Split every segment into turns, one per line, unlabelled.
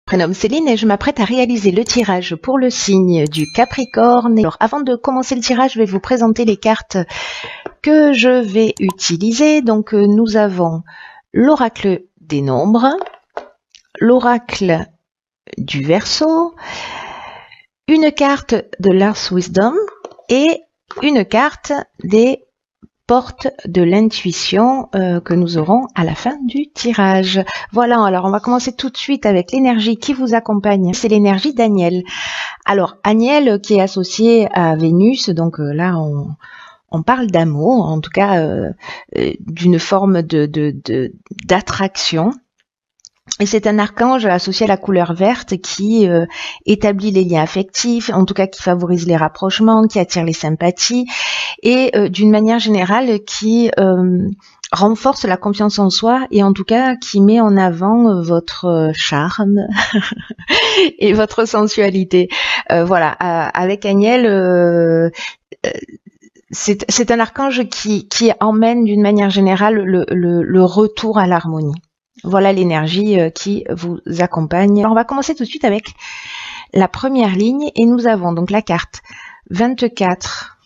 Prénom Céline et je m'apprête à réaliser le tirage pour le signe du Capricorne. Alors, avant de commencer le tirage, je vais vous présenter les cartes que je vais utiliser. Donc, nous avons l'oracle des nombres, l'oracle du Verseau, une carte de l'Earth Wisdom et une carte des porte de l'intuition que nous aurons à la fin du tirage. Voilà, alors on va commencer tout de suite avec l'énergie qui vous accompagne. C'est l'énergie d'Aniel. Alors, Aniel qui est associé à Vénus, donc là on parle d'amour, en tout cas d'une forme d'attraction. Et c'est un archange associé à la couleur verte qui établit les liens affectifs, en tout cas qui favorise les rapprochements, qui attire les sympathies et d'une manière générale qui renforce la confiance en soi et en tout cas qui met en avant votre charme et votre sensualité. Voilà, avec Aniel, c'est un archange qui emmène d'une manière générale le retour à l'harmonie. Voilà l'énergie qui vous accompagne. Alors on va commencer tout de suite avec la première ligne et nous avons donc la carte 24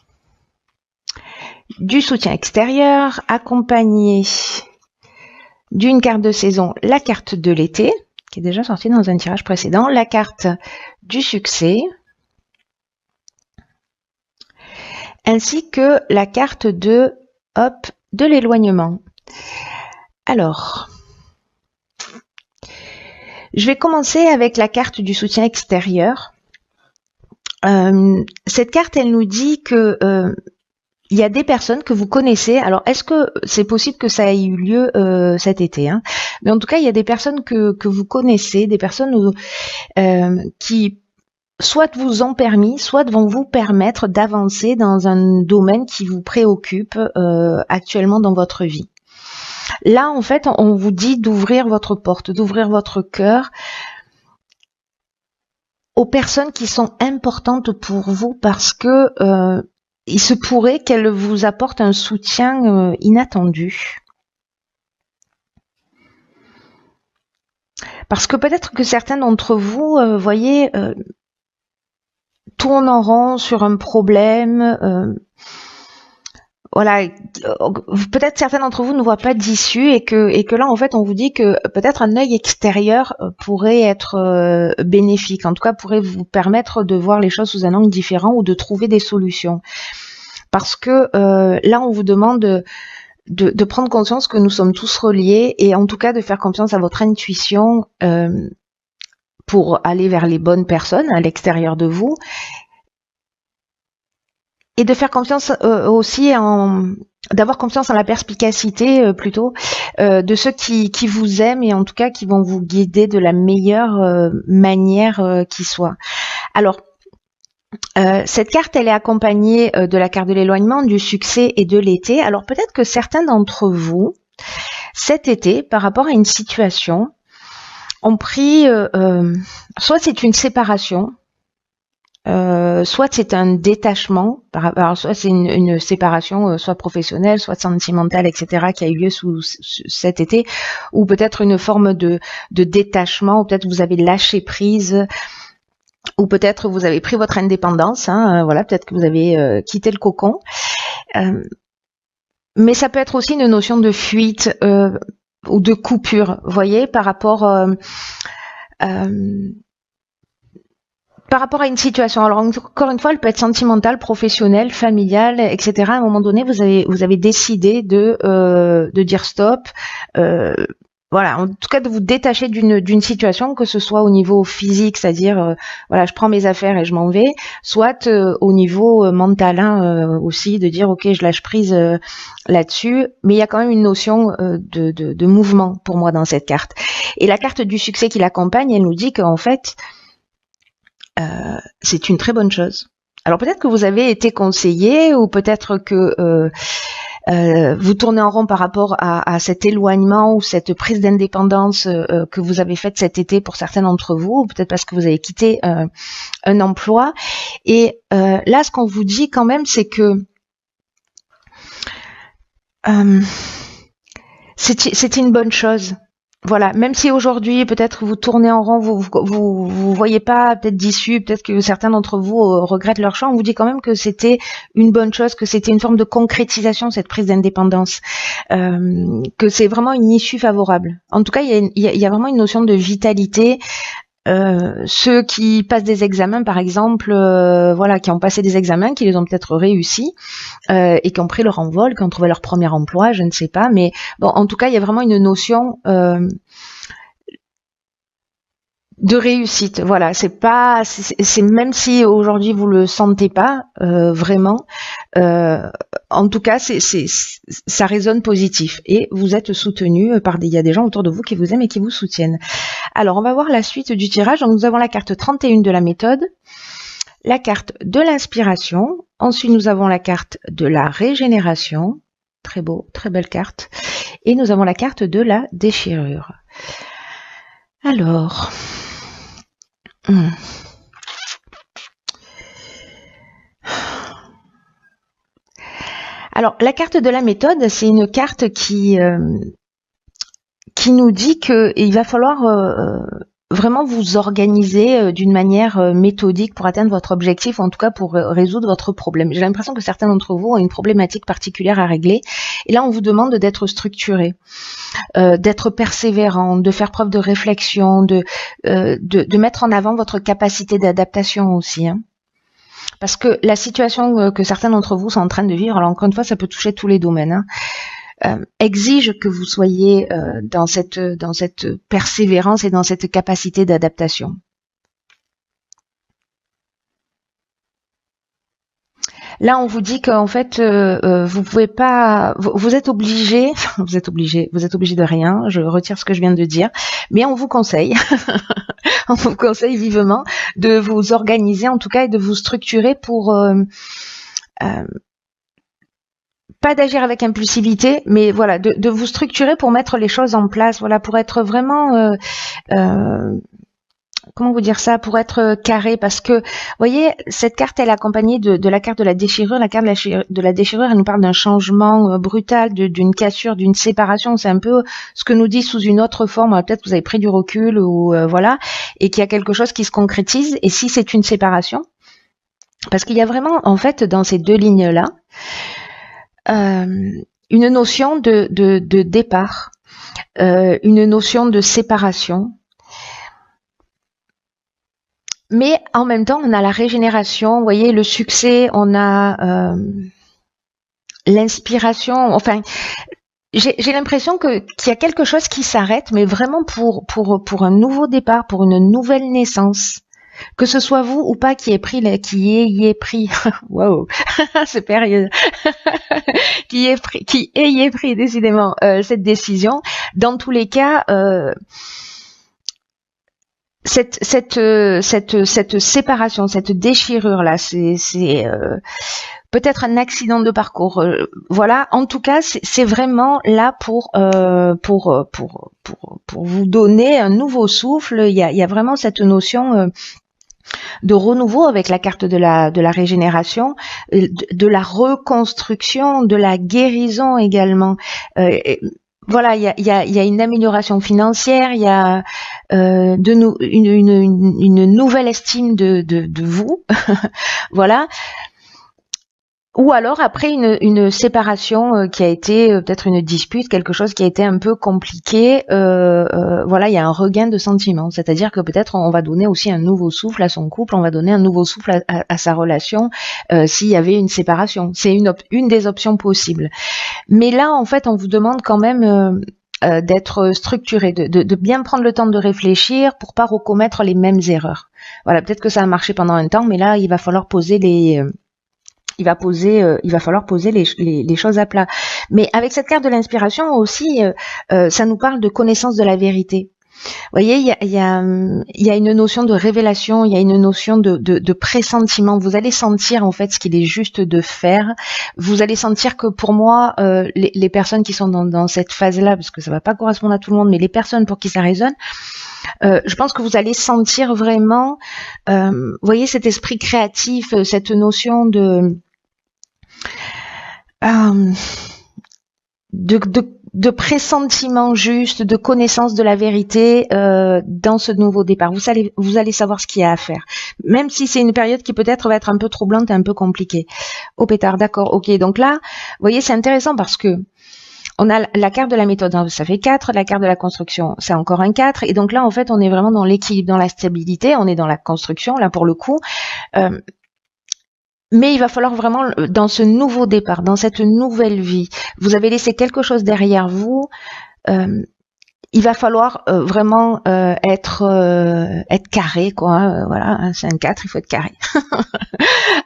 du soutien extérieur accompagnée d'une carte de saison, la carte de l'été qui est déjà sortie dans un tirage précédent, la carte du succès ainsi que la carte de l'éloignement. Alors, je vais commencer avec la carte du soutien extérieur. Cette carte, elle nous dit que il y a des personnes que vous connaissez. Alors, est-ce que c'est possible que ça ait eu lieu cet été, hein? Mais en tout cas, il y a des personnes que vous connaissez, des personnes qui soit vous ont permis, soit vont vous permettre d'avancer dans un domaine qui vous préoccupe actuellement dans votre vie. Là, en fait, on vous dit d'ouvrir votre porte, d'ouvrir votre cœur aux personnes qui sont importantes pour vous parce que il se pourrait qu'elles vous apportent un soutien inattendu. Parce que peut-être que certains d'entre vous, voyez, tournent en rond sur un problème. Voilà, peut-être certains d'entre vous ne voient pas d'issue et que là en fait on vous dit que peut-être un œil extérieur pourrait être bénéfique, en tout cas pourrait vous permettre de voir les choses sous un angle différent ou de trouver des solutions. Parce que là on vous demande de prendre conscience que nous sommes tous reliés et en tout cas de faire confiance à votre intuition pour aller vers les bonnes personnes à l'extérieur de vous. Et de faire confiance aussi d'avoir confiance en la perspicacité plutôt de ceux qui vous aiment et en tout cas qui vont vous guider de la meilleure manière qui soit. Alors, cette carte, elle est accompagnée de la carte de l'éloignement, du succès et de l'été. Alors peut-être que certains d'entre vous, cet été, par rapport à une situation, ont pris, soit c'est une séparation, soit c'est un détachement, alors soit c'est une séparation, soit professionnelle, soit sentimentale, etc., qui a eu lieu cet été, ou peut-être une forme de détachement, ou peut-être vous avez lâché prise, ou peut-être vous avez pris votre indépendance, hein, voilà, peut-être que vous avez quitté le cocon. Mais ça peut être aussi une notion de fuite ou de coupure, vous voyez, par rapport à une situation. Alors encore une fois, elle peut être sentimentale, professionnelle, familiale, etc. À un moment donné, vous avez décidé de dire stop. Voilà, en tout cas de vous détacher d'une situation, que ce soit au niveau physique, c'est-à-dire voilà, je prends mes affaires et je m'en vais, soit au niveau mental aussi, de dire ok, je lâche prise là-dessus. Mais il y a quand même une notion de mouvement pour moi dans cette carte. Et la carte du succès qui l'accompagne, elle nous dit qu'en fait c'est une très bonne chose. Alors peut-être que vous avez été conseillé ou peut-être que vous tournez en rond par rapport à cet éloignement ou cette prise d'indépendance que vous avez faite cet été pour certains d'entre vous, ou peut-être parce que vous avez quitté un emploi. Et là, ce qu'on vous dit quand même, c'est que c'est une bonne chose. Voilà, même si aujourd'hui peut-être vous tournez en rond, vous voyez pas peut-être d'issue, peut-être que certains d'entre vous regrettent leur choix, on vous dit quand même que c'était une bonne chose, que c'était une forme de concrétisation cette prise d'indépendance, que c'est vraiment une issue favorable. En tout cas, il y a vraiment une notion de vitalité. Ceux qui passent des examens, par exemple, voilà, qui ont passé des examens, qui les ont peut-être réussi et qui ont pris leur envol, qui ont trouvé leur premier emploi, je ne sais pas, mais bon, en tout cas, il y a vraiment une notion de réussite. Voilà, c'est même si aujourd'hui vous le sentez pas vraiment, en tout cas, ça résonne positif et vous êtes soutenu par il y a des gens autour de vous qui vous aiment et qui vous soutiennent. Alors, on va voir la suite du tirage. Donc, nous avons la carte 31 de la méthode, la carte de l'inspiration. Ensuite, nous avons la carte de la régénération. Très beau, très belle carte. Et nous avons la carte de la déchirure. Alors... Alors, la carte de la méthode, c'est une carte qui nous dit qu'il va falloir vraiment vous organiser d'une manière méthodique pour atteindre votre objectif, ou en tout cas pour résoudre votre problème. J'ai l'impression que certains d'entre vous ont une problématique particulière à régler, et là on vous demande d'être structuré, d'être persévérant, de faire preuve de réflexion, de mettre en avant votre capacité d'adaptation aussi, hein. Parce que la situation que certains d'entre vous sont en train de vivre, alors encore une fois, ça peut toucher tous les domaines, hein, exige que vous soyez dans cette persévérance et dans cette capacité d'adaptation. Là, on vous dit qu'en fait, vous pouvez pas, vous êtes obligé, vous êtes obligé de rien. Je retire ce que je viens de dire, mais on vous conseille, on vous conseille vivement de vous organiser, en tout cas, et de vous structurer pour pas d'agir avec impulsivité, mais voilà, de vous structurer pour mettre les choses en place, voilà, pour être vraiment comment vous dire ça, pour être carré, parce que, vous voyez, cette carte, elle est accompagnée de la carte de la déchirure. La carte de la déchirure, elle nous parle d'un changement brutal, d'une cassure, d'une séparation. C'est un peu ce que nous dit sous une autre forme. Peut-être que vous avez pris du recul, ou voilà, et qu'il y a quelque chose qui se concrétise. Et si c'est une séparation, parce qu'il y a vraiment, en fait, dans ces deux lignes-là, une notion de départ, une notion de séparation. Mais en même temps, on a la régénération, vous voyez, le succès, on a l'inspiration. Enfin, j'ai l'impression qu'il y a quelque chose qui s'arrête, mais vraiment pour un nouveau départ, pour une nouvelle naissance. Que ce soit vous ou pas qui ayez pris, wow, c'est périlleux, qui ayez pris décidément cette décision. Dans tous les cas, cette séparation, cette déchirure là, c'est peut-être un accident de parcours. Voilà, en tout cas, c'est vraiment là pour vous donner un nouveau souffle. Il y a vraiment cette notion de renouveau avec la carte de la régénération, de la reconstruction, de la guérison également. Voilà, il y a une amélioration financière, il y a une nouvelle estime de vous, voilà. Ou alors après une séparation qui a été peut-être une dispute, quelque chose qui a été un peu compliqué, voilà, il y a un regain de sentiments, c'est-à-dire que peut-être on va donner aussi un nouveau souffle à son couple, on va donner un nouveau souffle à sa relation s'il y avait une séparation. C'est une des options possibles. Mais là, en fait, on vous demande quand même d'être structuré, de bien prendre le temps de réfléchir pour pas recommettre les mêmes erreurs. Voilà, peut-être que ça a marché pendant un temps, mais là, il va falloir poser il va falloir poser les choses à plat. Mais avec cette carte de l'inspiration aussi, ça nous parle de connaissance de la vérité. Vous voyez, il y a une notion de révélation, il y a une notion de pressentiment. Vous allez sentir en fait ce qu'il est juste de faire. Vous allez sentir que pour moi, les personnes qui sont dans cette phase-là, parce que ça va pas correspondre à tout le monde, mais les personnes pour qui ça résonne, je pense que vous allez sentir vraiment, vous voyez, cet esprit créatif, cette notion de de pressentiment juste, de connaissance de la vérité dans ce nouveau départ. Vous allez savoir ce qu'il y a à faire. Même si c'est une période qui peut-être va être un peu troublante et un peu compliquée. Au pétard, d'accord, ok. Donc là, vous voyez, c'est intéressant parce que on a la carte de la méthode, ça fait 4, la carte de la construction, c'est encore un 4. Et donc là, en fait, on est vraiment dans l'équilibre, dans la stabilité, on est dans la construction, là pour le coup. Mais il va falloir vraiment, dans ce nouveau départ, dans cette nouvelle vie, vous avez laissé quelque chose derrière vous. Il va falloir vraiment être carré, quoi. Hein, voilà, hein, c'est un 4, il faut être carré.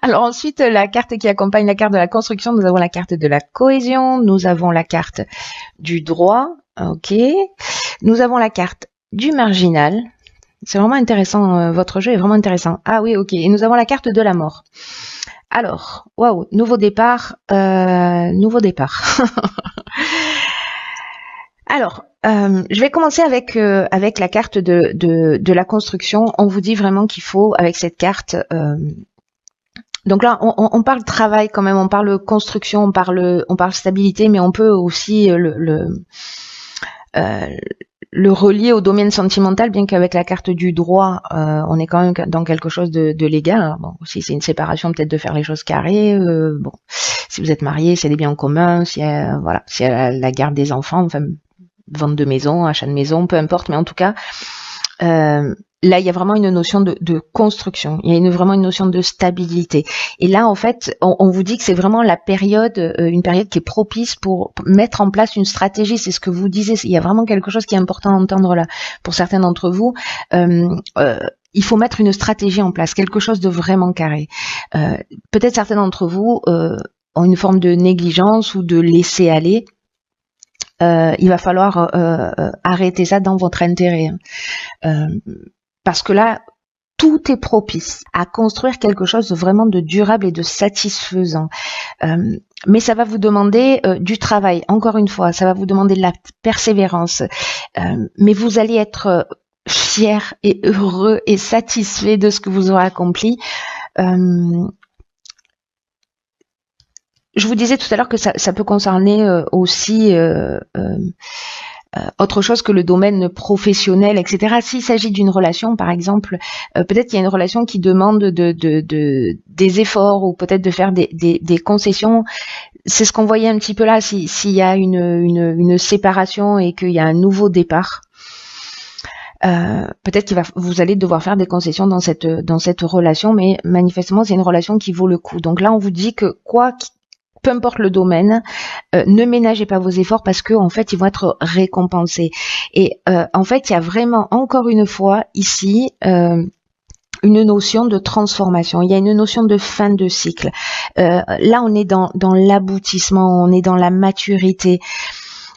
Alors ensuite, la carte qui accompagne la carte de la construction, nous avons la carte de la cohésion, nous avons la carte du droit, ok. Nous avons la carte du marginal. C'est vraiment intéressant, votre jeu est vraiment intéressant. Ah oui, ok. Et nous avons la carte de la mort. Alors, waouh, nouveau départ, nouveau départ. Alors, je vais commencer avec la carte de la construction. On vous dit vraiment qu'il faut, avec cette carte, donc là, on parle travail quand même, on parle construction, on parle stabilité, mais on peut aussi le relier au domaine sentimental, bien qu'avec la carte du droit, on est quand même dans quelque chose de légal. Alors bon, si c'est une séparation, peut-être de faire les choses carrées. Bon, si vous êtes marié, s'il y a des biens en commun, s'il y a, voilà, s'il y a la garde des enfants, enfin, vente de maison, achat de maison, peu importe, mais en tout cas, là, il y a vraiment une notion de construction, il y a vraiment une notion de stabilité. Et là, en fait, on vous dit que c'est vraiment la période, une période qui est propice pour mettre en place une stratégie. C'est ce que vous disiez. Il y a vraiment quelque chose qui est important à entendre là pour certains d'entre vous. Il faut mettre une stratégie en place, quelque chose de vraiment carré. Peut-être certains d'entre vous ont une forme de négligence ou de laisser aller. Il va falloir arrêter ça dans votre intérêt. Parce que là, tout est propice à construire quelque chose de vraiment de durable et de satisfaisant. Mais ça va vous demander du travail, encore une fois, ça va vous demander de la persévérance. Mais vous allez être fier et heureux et satisfait de ce que vous aurez accompli. Je vous disais tout à l'heure que ça peut concerner aussi autre chose que le domaine professionnel, etc. S'il s'agit d'une relation, par exemple, peut-être qu'il y a une relation qui demande des efforts ou peut-être de faire des concessions. C'est ce qu'on voyait un petit peu là, s'il y a une séparation et qu'il y a un nouveau départ. Peut-être vous allez devoir faire des concessions dans cette relation, mais manifestement c'est une relation qui vaut le coup. Donc là on vous dit que peu importe le domaine, ne ménagez pas vos efforts parce que en fait ils vont être récompensés. Et en fait il y a vraiment encore une fois ici une notion de transformation, il y a une notion de fin de cycle. Là on est dans l'aboutissement, on est dans la maturité.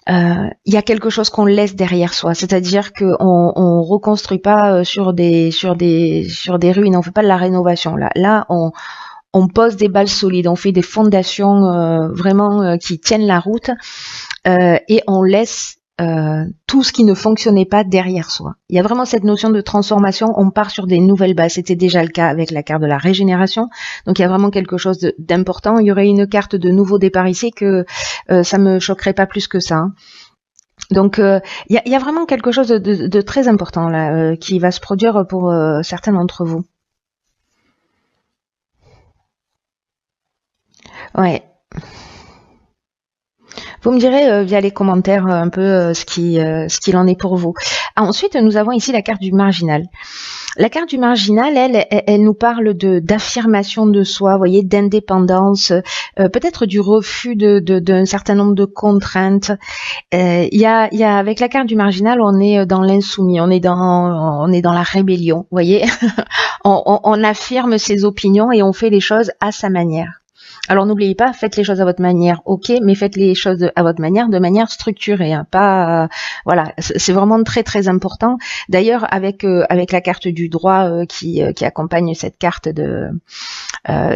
Il y a quelque chose qu'on laisse derrière soi, c'est-à-dire que on reconstruit pas sur des ruines, on fait pas de la rénovation. Là on pose des bases solides, on fait des fondations vraiment qui tiennent la route et on laisse tout ce qui ne fonctionnait pas derrière soi. Il y a vraiment cette notion de transformation, on part sur des nouvelles bases. C'était déjà le cas avec la carte de la régénération, donc il y a vraiment quelque chose d'important. Il y aurait une carte de nouveau départ ici que ça me choquerait pas plus que ça. Hein. Donc il y a vraiment quelque chose de très important là qui va se produire pour certains d'entre vous. Ouais. Vous me direz via les commentaires un peu ce qu'il en est pour vous. Ensuite, nous avons ici la carte du marginal. La carte du marginal, elle nous parle d'affirmation de soi, vous voyez, d'indépendance, peut-être du refus d'un certain nombre de contraintes. Il y a avec la carte du marginal, on est dans l'insoumis, on est dans la rébellion, vous voyez. on affirme ses opinions et on fait les choses à sa manière. Alors n'oubliez pas, faites les choses à votre manière, ok, mais faites les choses à votre manière de manière structurée, hein, pas voilà, c'est vraiment très très important. D'ailleurs, avec la carte du droit qui accompagne cette carte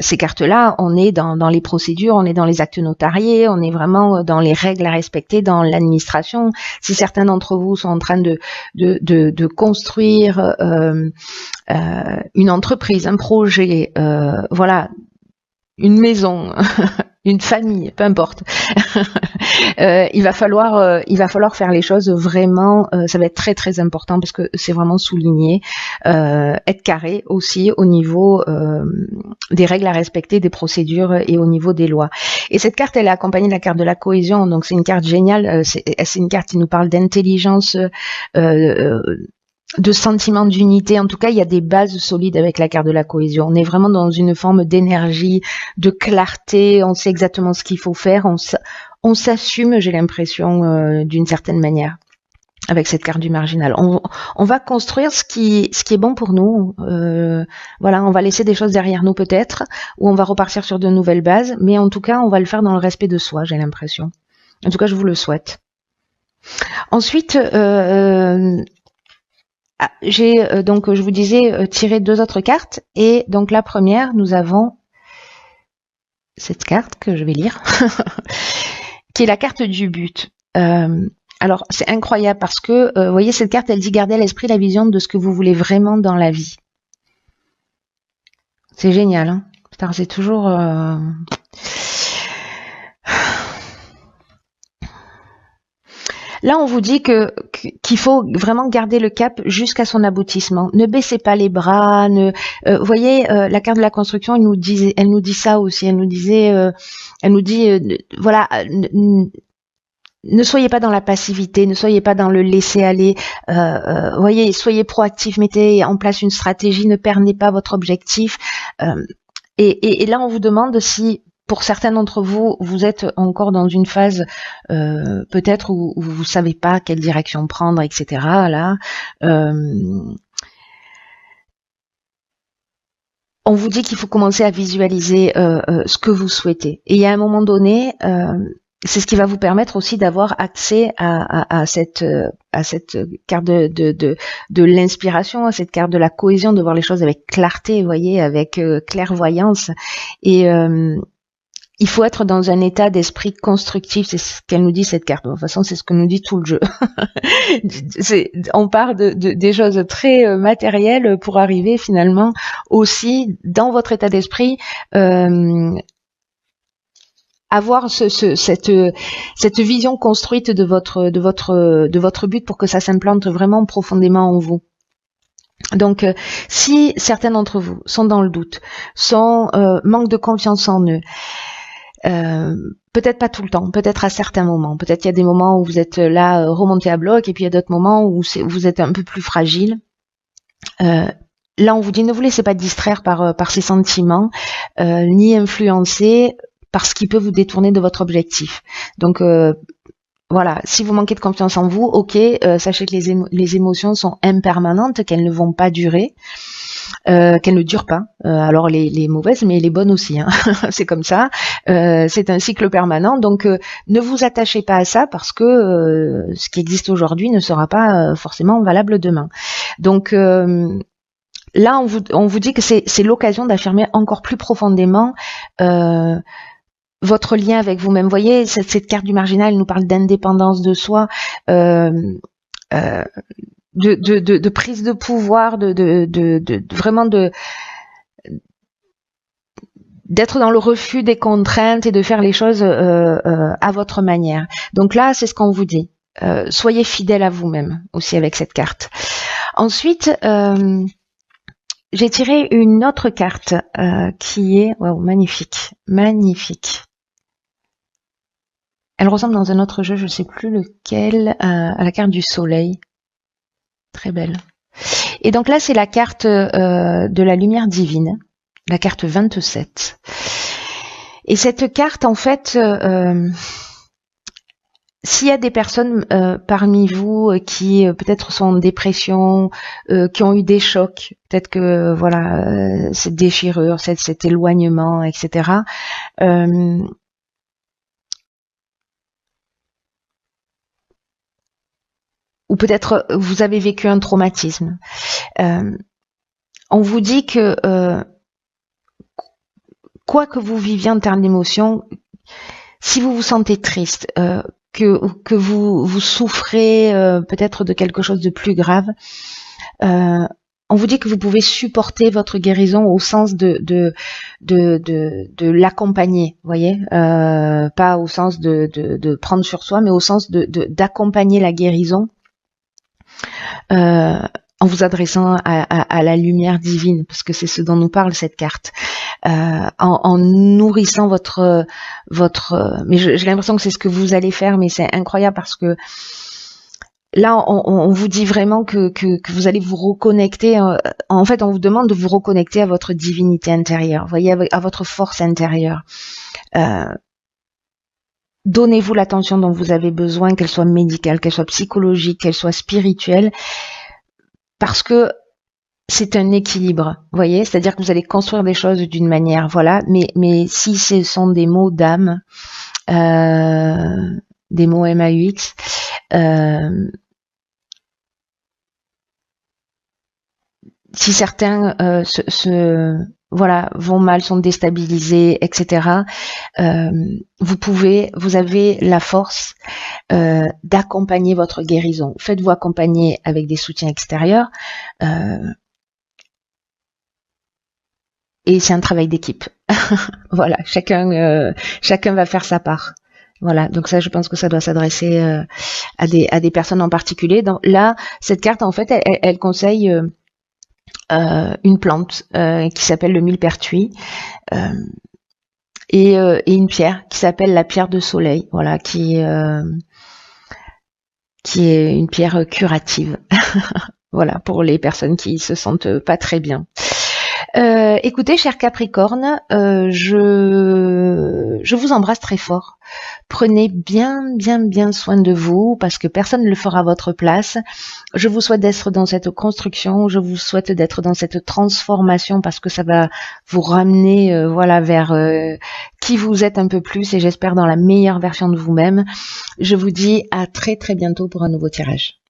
ces cartes-là, on est dans les procédures, on est dans les actes notariés, on est vraiment dans les règles à respecter dans l'administration. Si certains d'entre vous sont en train de construire une entreprise, un projet, voilà. Une maison, une famille, peu importe. Il va falloir faire les choses vraiment. Ça va être très très important parce que c'est vraiment souligné. Être carré aussi au niveau des règles à respecter, des procédures et au niveau des lois. Et cette carte, elle est accompagnée de la carte de la cohésion. Donc c'est une carte géniale. C'est une carte qui nous parle d'intelligence. De sentiment d'unité. En tout cas, il y a des bases solides avec la carte de la cohésion. On est vraiment dans une forme d'énergie, de clarté. On sait exactement ce qu'il faut faire. On s'assume, j'ai l'impression, d'une certaine manière, avec cette carte du marginal. On va construire ce qui est bon pour nous. Voilà, on va laisser des choses derrière nous peut-être, ou on va repartir sur de nouvelles bases. Mais en tout cas, on va le faire dans le respect de soi, j'ai l'impression. En tout cas, je vous le souhaite. Ensuite, j'ai donc, je vous disais, tiré 2 autres cartes. Et donc la première, nous avons cette carte que je vais lire, qui est la carte du but. Alors c'est incroyable parce que, vous voyez, cette carte, elle dit garder à l'esprit la vision de ce que vous voulez vraiment dans la vie. C'est génial, hein. C'est toujours... Là, on vous dit qu'il faut vraiment garder le cap jusqu'à son aboutissement. Ne baissez pas les bras. Vous voyez, la carte de la construction, elle nous dit ça aussi. Elle nous dit, voilà, ne soyez pas dans la passivité, ne soyez pas dans le laisser aller. Voyez, soyez proactif, mettez en place une stratégie, ne perdez pas votre objectif. Et là, on vous demande si, pour certains d'entre vous, vous êtes encore dans une phase peut-être où vous savez pas quelle direction prendre, etc. Là, on vous dit qu'il faut commencer à visualiser ce que vous souhaitez. Et à un moment donné, c'est ce qui va vous permettre aussi d'avoir accès à cette carte de l'inspiration, à cette carte de la cohésion, de voir les choses avec clarté, vous voyez, avec clairvoyance. Et il faut être dans un état d'esprit constructif, c'est ce qu'elle nous dit cette carte. De toute façon, c'est ce que nous dit tout le jeu. On part des choses très matérielles pour arriver finalement aussi dans votre état d'esprit avoir cette vision construite de votre but pour que ça s'implante vraiment profondément en vous. Donc, si certains d'entre vous sont dans le doute, manquent de confiance en eux, peut-être pas tout le temps, peut-être à certains moments, peut-être qu'il y a des moments où vous êtes là remonté à bloc et puis il y a d'autres moments où vous êtes un peu plus fragile. Là, on vous dit ne vous laissez pas distraire par ces sentiments, ni influencer par ce qui peut vous détourner de votre objectif. Donc voilà, si vous manquez de confiance en vous, ok, sachez que les émotions sont impermanentes, qu'elles ne vont pas durer. Qu'elles ne durent pas. Alors les mauvaises, mais les bonnes aussi. Hein. C'est comme ça. C'est un cycle permanent. Donc ne vous attachez pas à ça parce que ce qui existe aujourd'hui ne sera pas forcément valable demain. Donc là, on vous dit que c'est l'occasion d'affirmer encore plus profondément votre lien avec vous-même. Vous voyez, cette carte du marginal, elle nous parle d'indépendance de soi. De prise de pouvoir, vraiment d'être dans le refus des contraintes et de faire les choses à votre manière. Donc là, c'est ce qu'on vous dit. Soyez fidèle à vous-même aussi avec cette carte. Ensuite, j'ai tiré une autre carte qui est magnifique, magnifique. Elle ressemble dans un autre jeu, je ne sais plus lequel, à la carte du soleil. Très belle. Et donc là, c'est la carte de la lumière divine, la carte 27. Et cette carte, en fait, s'il y a des personnes parmi vous qui peut-être sont en dépression, qui ont eu des chocs, peut-être que voilà, cette déchirure, cet éloignement, etc. Ou peut-être vous avez vécu un traumatisme. On vous dit que quoi que vous viviez en termes d'émotions, si vous vous sentez triste, que vous souffrez peut-être de quelque chose de plus grave, on vous dit que vous pouvez supporter votre guérison au sens de l'accompagner, voyez, pas au sens de prendre sur soi, mais au sens d'accompagner la guérison en vous adressant à la lumière divine, parce que c'est ce dont nous parle cette carte, en nourrissant votre mais j'ai l'impression que c'est ce que vous allez faire, mais c'est incroyable parce que là, on vous dit vraiment que vous allez vous reconnecter. En fait, on vous demande de vous reconnecter à votre divinité intérieure, voyez, à votre force intérieure. Donnez-vous l'attention dont vous avez besoin, qu'elle soit médicale, qu'elle soit psychologique, qu'elle soit spirituelle, parce que c'est un équilibre, voyez, c'est-à-dire que vous allez construire des choses d'une manière, voilà, mais si ce sont des mots d'âme, des mots MAUX, si certains voilà, vont mal, sont déstabilisés, etc. Vous avez la force d'accompagner votre guérison. Faites-vous accompagner avec des soutiens extérieurs. Et c'est un travail d'équipe. Voilà, chacun va faire sa part. Voilà, donc ça, je pense que ça doit s'adresser à des personnes en particulier. Donc là, cette carte, en fait, elle conseille une plante qui s'appelle le millepertuis et une pierre qui s'appelle la pierre de soleil, voilà, qui est une pierre curative. Voilà, pour les personnes qui se sentent pas très bien. Écoutez, cher Capricorne, je vous embrasse très fort. Prenez bien soin de vous parce que personne ne le fera à votre place. Je vous souhaite d'être dans cette construction, je vous souhaite d'être dans cette transformation parce que ça va vous ramener voilà, vers qui vous êtes un peu plus et j'espère dans la meilleure version de vous-même. Je vous dis à très bientôt pour un nouveau tirage.